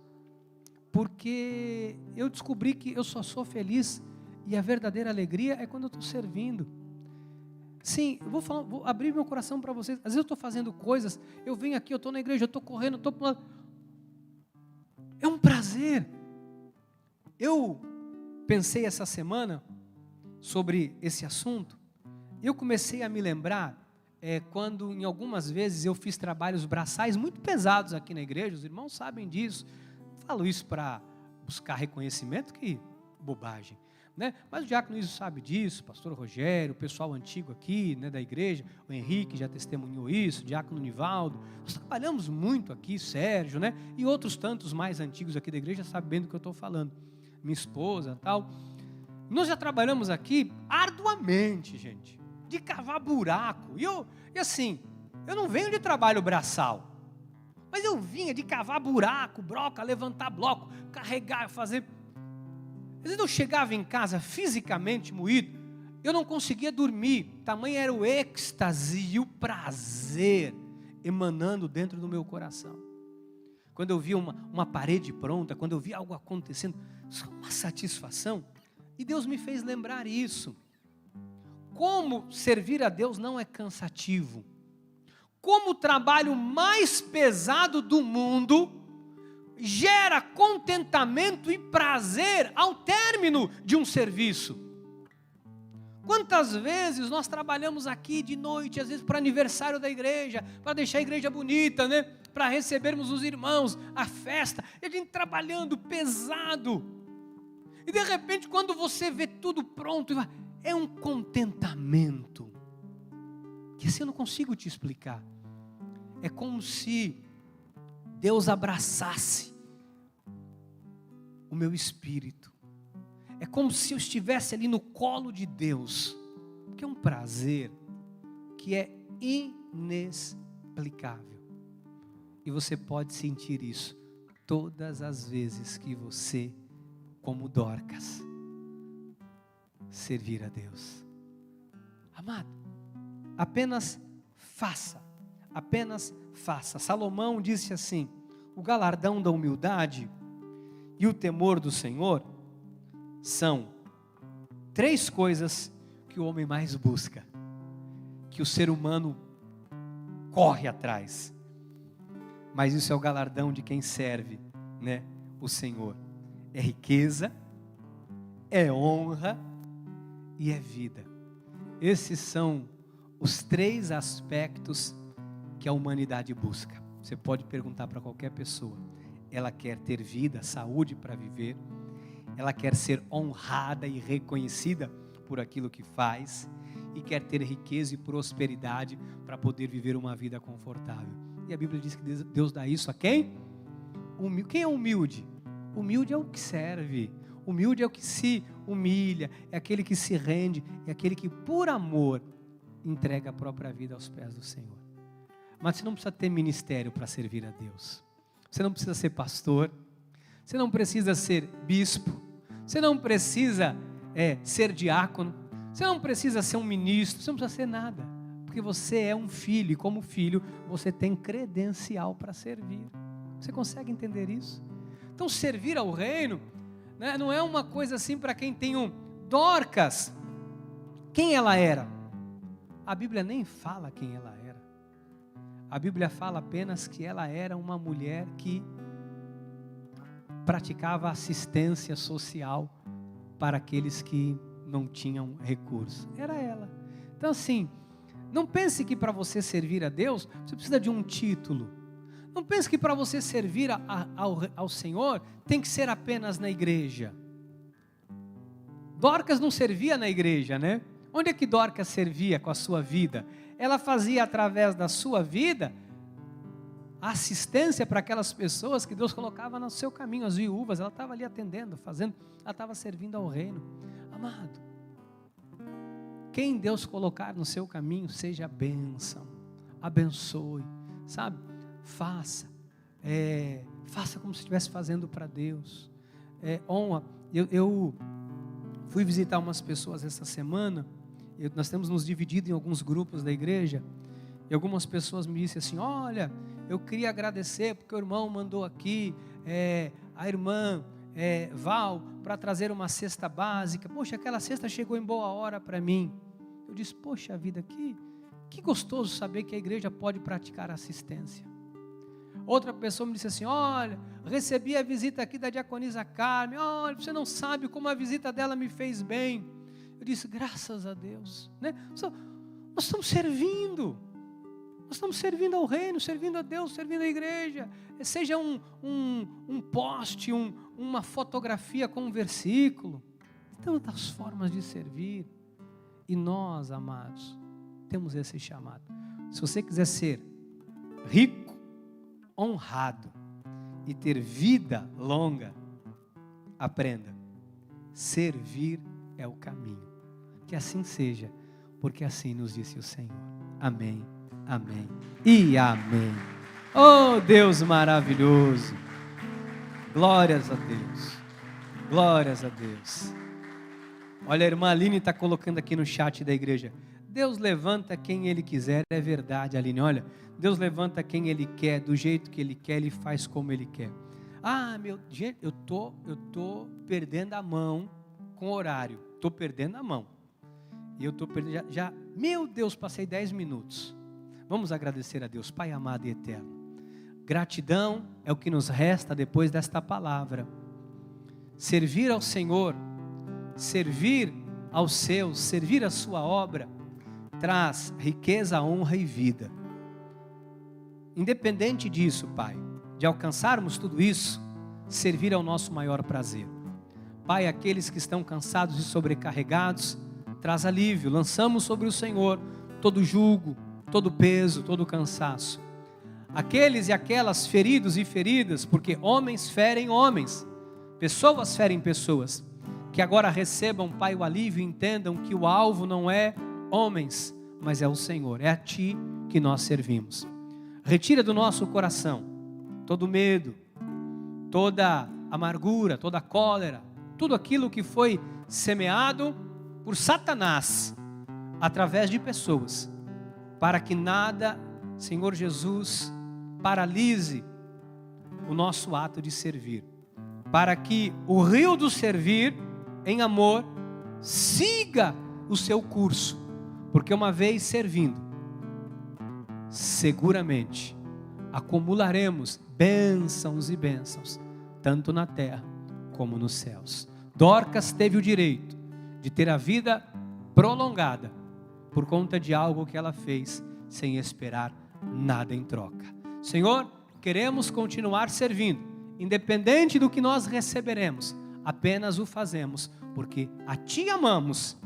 Porque eu descobri que eu só sou feliz e a verdadeira alegria é quando eu estou servindo. Sim, eu vou abrir meu coração para vocês. Às vezes eu estou fazendo coisas, eu venho aqui, eu estou na igreja, eu estou correndo, eu estou... É um prazer. Eu pensei essa semana sobre esse assunto, eu comecei a me lembrar quando em algumas vezes eu fiz trabalhos braçais muito pesados aqui na igreja, os irmãos sabem disso, não falo isso para buscar reconhecimento, que bobagem, né? Mas o diácono Iso sabe disso, o pastor Rogério, o pessoal antigo aqui, né, da igreja, o Henrique já testemunhou isso, o diácono Nivaldo, nós trabalhamos muito aqui, Sérgio, né, e outros tantos mais antigos aqui da igreja sabem bem do que eu estou falando, minha esposa e tal. Nós já trabalhamos aqui arduamente, gente, de cavar buraco. E assim, eu não venho de trabalho braçal, mas eu vinha de cavar buraco, broca, levantar bloco, carregar, fazer. Às vezes eu chegava em casa fisicamente moído, eu não conseguia dormir, tamanho era o êxtase e o prazer emanando dentro do meu coração. Quando eu via uma parede pronta, quando eu via algo acontecendo, isso é uma satisfação. E Deus me fez lembrar isso. Como servir a Deus não é cansativo. Como o trabalho mais pesado do mundo gera contentamento e prazer ao término de um serviço. Quantas vezes nós trabalhamos aqui de noite, às vezes para aniversário da igreja, para deixar a igreja bonita, né? Para recebermos os irmãos, a festa, e a gente trabalhando pesado. E de repente, quando você vê tudo pronto, é um contentamento, que assim eu não consigo te explicar. É como se Deus abraçasse o meu espírito. É como se eu estivesse ali no colo de Deus, que é um prazer que é inexplicável. E você pode sentir isso todas as vezes que você, como Dorcas, servir a Deus. Amado, apenas faça, apenas faça. Salomão disse assim: o galardão da humildade e o temor do Senhor são 3 coisas que o homem mais busca, que o ser humano corre atrás. Mas isso é o galardão de quem serve, né, o Senhor. É riqueza, é honra e é vida. Esses são os 3 aspectos que a humanidade busca. Você pode perguntar para qualquer pessoa. Ela quer ter vida, saúde para viver. Ela quer ser honrada e reconhecida por aquilo que faz. E quer ter riqueza e prosperidade para poder viver uma vida confortável. E a Bíblia diz que Deus dá isso a quem? Quem é humilde? Humilde é o que serve. Humilde é o que se humilha. É aquele que se rende. É aquele que por amor entrega a própria vida aos pés do Senhor. Mas você não precisa ter ministério para servir a Deus. Você não precisa ser pastor. Você não precisa ser bispo. Você não precisa ser diácono. Você não precisa ser um ministro. Você não precisa ser nada. Porque você é um filho, e como filho, você tem credencial para servir. Você consegue entender isso? Então, servir ao reino, né, não é uma coisa assim para quem tem um Dorcas. Quem ela era? A Bíblia nem fala quem ela era. A Bíblia fala apenas que ela era uma mulher que praticava assistência social para aqueles que não tinham recursos. Era ela. Então, assim, não pense que para você servir a Deus, você precisa de um título. Não pense que para você servir ao Senhor, tem que ser apenas na igreja. Dorcas não servia na igreja, né? Onde é que Dorcas servia com a sua vida? Ela fazia através da sua vida assistência para aquelas pessoas que Deus colocava no seu caminho, as viúvas. Ela estava ali atendendo, fazendo, ela estava servindo ao reino. Amado, quem Deus colocar no seu caminho, seja bênção, abençoe, sabe? Faça como se estivesse fazendo para Deus. Honra. Eu fui visitar umas pessoas essa semana. Nós temos nos dividido em alguns grupos da igreja. E algumas pessoas me disseram assim: olha, eu queria agradecer porque o irmão mandou aqui, a irmã Val, para trazer uma cesta básica. Poxa, aquela cesta chegou em boa hora para mim. Eu disse: poxa vida, que gostoso saber que a igreja pode praticar assistência. Outra pessoa me disse assim: olha, recebi a visita aqui da diaconisa Carmen. Olha, você não sabe como a visita dela me fez bem. Eu disse: graças a Deus, né? Nós estamos servindo. Nós estamos servindo ao reino, servindo a Deus, servindo a igreja. Seja um post, uma fotografia com um versículo. Tantas formas de servir. E nós, amados, temos esse chamado. Se você quiser ser rico, honrado e ter vida longa, aprenda. Servir é o caminho. Que assim seja, porque assim nos disse o Senhor. Amém, amém e amém. Oh, Deus maravilhoso. Glórias a Deus. Glórias a Deus. Olha, a irmã Aline está colocando aqui no chat da igreja. Deus levanta quem Ele quiser. É verdade, Aline. Olha, Deus levanta quem Ele quer, do jeito que Ele quer, Ele faz como Ele quer. Ah, meu, gente, eu tô perdendo a mão com o horário. Estou perdendo a mão. E eu estou perdendo, meu Deus, passei 10 minutos. Vamos agradecer a Deus, Pai amado e eterno. Gratidão é o que nos resta depois desta palavra. Servir ao Senhor, servir aos seus, servir a sua obra, traz riqueza, honra e vida. Independente disso, Pai, de alcançarmos tudo isso, servir é o nosso maior prazer. Pai, aqueles que estão cansados e sobrecarregados, traz alívio. Lançamos sobre o Senhor todo jugo, todo peso, todo cansaço. Aqueles e aquelas feridos e feridas, porque homens ferem homens, pessoas ferem pessoas, que agora recebam, Pai, o alívio e entendam que o alvo não é homens, mas é o Senhor, é a Ti que nós servimos. Retira do nosso coração todo medo, toda amargura, toda cólera, tudo aquilo que foi semeado por Satanás, através de pessoas, para que nada, Senhor Jesus, paralise o nosso ato de servir, para que o rio do servir em amor siga o seu curso, porque uma vez servindo, seguramente acumularemos bênçãos e bênçãos, tanto na terra como nos céus. Dorcas teve o direito de ter a vida prolongada por conta de algo que ela fez sem esperar nada em troca. Senhor, queremos continuar servindo, independente do que nós receberemos, apenas o fazemos porque a Ti amamos,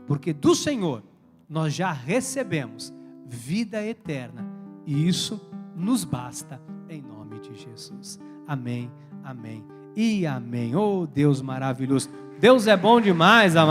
porque do Senhor nós já recebemos vida eterna e isso nos basta em nome de Jesus. Amém, amém e amém. Oh, Deus maravilhoso. Deus é bom demais, amado.